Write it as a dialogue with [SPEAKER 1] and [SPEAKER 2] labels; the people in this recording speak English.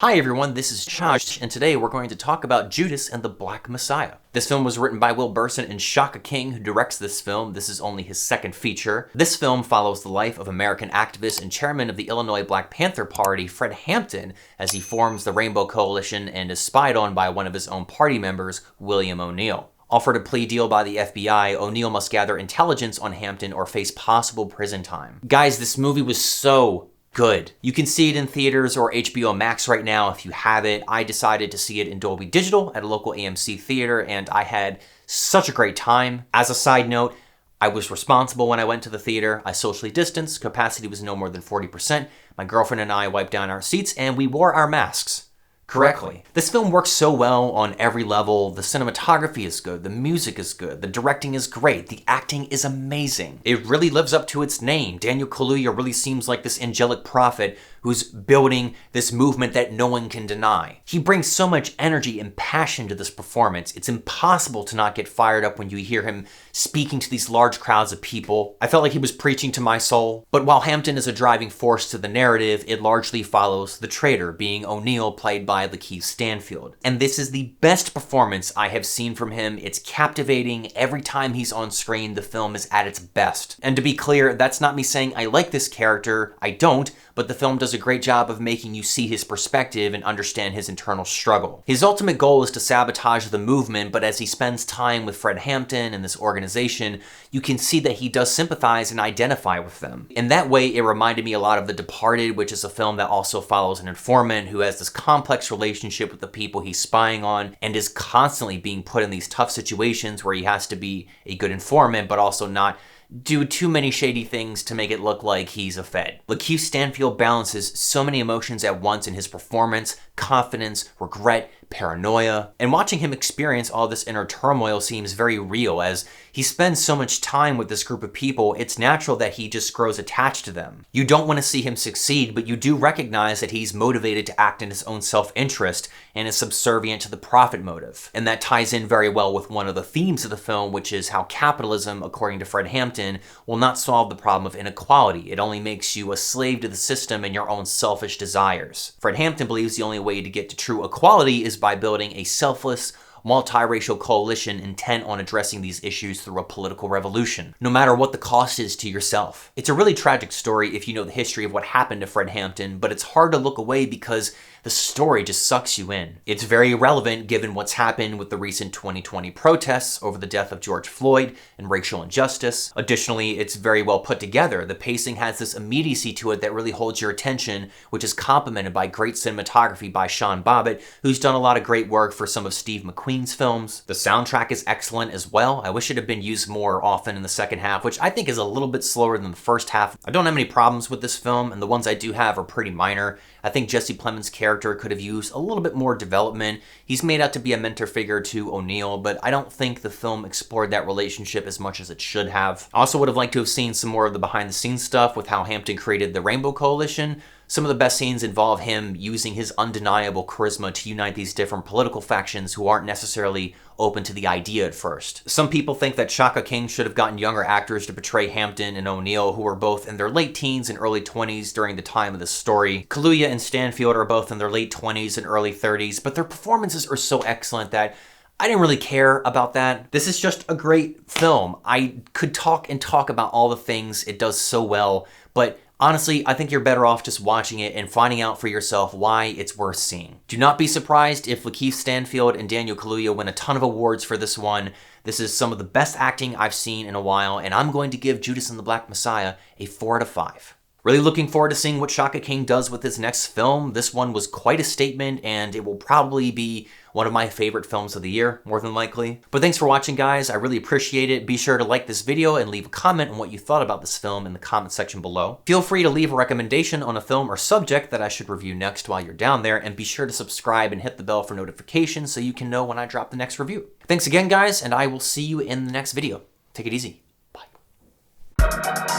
[SPEAKER 1] Hi everyone, this is Josh, and today we're going to talk about Judas and the Black Messiah. This film was written by Will Burson and Shaka, who directs this film. This is only his second feature. This film follows the life of American activist and chairman of the Illinois Black Panther Party, Fred Hampton, as he forms the Rainbow Coalition and is spied on by one of his own party members, William O'Neill. Offered a plea deal by the FBI, O'Neill must gather intelligence on Hampton or face possible prison time. Guys, this movie was so good. You can see it in theaters or HBO Max right now if you have it. I decided to see it in Dolby Digital at a local AMC theater, and I had such a great time. As a side note, I was responsible when I went to the theater. I socially distanced, capacity was no more than 40%. My girlfriend and I wiped down our seats, and we wore our masks correctly. This film works so well on every level. The cinematography is good, the music is good, the directing is great, the acting is amazing. It really lives up to its name. Daniel Kaluuya really seems like this angelic prophet who's building this movement that no one can deny. He brings so much energy and passion to this performance. It's impossible to not get fired up when you hear him speaking to these large crowds of people. I felt like he was preaching to my soul. But while Hampton is a driving force to the narrative, it largely follows the traitor, being O'Neill, played by Lakeith Stanfield. And this is the best performance I have seen from him. It's captivating. Every time he's on screen, the film is at its best. And to be clear, that's not me saying I like this character. I don't, but the film does a great job of making you see his perspective and understand his internal struggle. His ultimate goal is to sabotage the movement, but as he spends time with Fred Hampton and this organization, you can see that he does sympathize and identify with them. In that way, it reminded me a lot of The Departed, which is a film that also follows an informant who has this complex relationship with the people he's spying on and is constantly being put in these tough situations where he has to be a good informant, but also not do too many shady things to make it look like he's a Fed. Lakeith Stanfield balances so many emotions at once in his performance: confidence, regret, paranoia. And watching him experience all this inner turmoil seems very real. As he spends so much time with this group of people, it's natural that he just grows attached to them. You don't want to see him succeed, but you do recognize that he's motivated to act in his own self-interest and is subservient to the profit motive. And that ties in very well with one of the themes of the film, which is how capitalism, according to Fred Hampton, will not solve the problem of inequality. It only makes you a slave to the system and your own selfish desires. Fred Hampton believes the only way to get to true equality is by building a selfless, multiracial coalition intent on addressing these issues through a political revolution, no matter what the cost is to yourself. It's a really tragic story if you know the history of what happened to Fred Hampton, but it's hard to look away because the story just sucks you in. It's very relevant given what's happened with the recent 2020 protests over the death of George Floyd and racial injustice. Additionally, it's very well put together. The pacing has this immediacy to it that really holds your attention, which is complemented by great cinematography by Sean Bobbitt, who's done a lot of great work for some of Steve McQueen's films. The soundtrack is excellent as well. I wish it had been used more often in the second half, which I think is a little bit slower than the first half. I don't have any problems with this film, and the ones I do have are pretty minor. I think Jesse Plemmons' character could have used a little bit more development. He's made out to be a mentor figure to O'Neill, but I don't think the film explored that relationship as much as it should have. I also would have liked to have seen some more of the behind-the-scenes stuff with how Hampton created the Rainbow Coalition. Some of the best scenes involve him using his undeniable charisma to unite these different political factions who aren't necessarily open to the idea at first. Some people think that Shaka should have gotten younger actors to portray Hampton and O'Neill, who were both in their late teens and early 20s during the time of this story. Kaluuya and Stanfield are both in their late 20s and early 30s, but their performances are so excellent that I didn't really care about that. This is just a great film. I could talk and talk about all the things it does so well, but honestly, I think you're better off just watching it and finding out for yourself why it's worth seeing. Do not be surprised if Lakeith Stanfield and Daniel Kaluuya win a ton of awards for this one. This is some of the best acting I've seen in a while, and I'm going to give Judas and the Black Messiah a 4 out of 5. Really looking forward to seeing what Shaka does with his next film. This one was quite a statement, and it will probably be one of my favorite films of the year, more than likely. But thanks for watching, guys. I really appreciate it. Be sure to like this video and leave a comment on what you thought about this film in the comment section below. Feel free to leave a recommendation on a film or subject that I should review next while you're down there, and be sure to subscribe and hit the bell for notifications so you can know when I drop the next review. Thanks again, guys, and I will see you in the next video. Take it easy. Bye.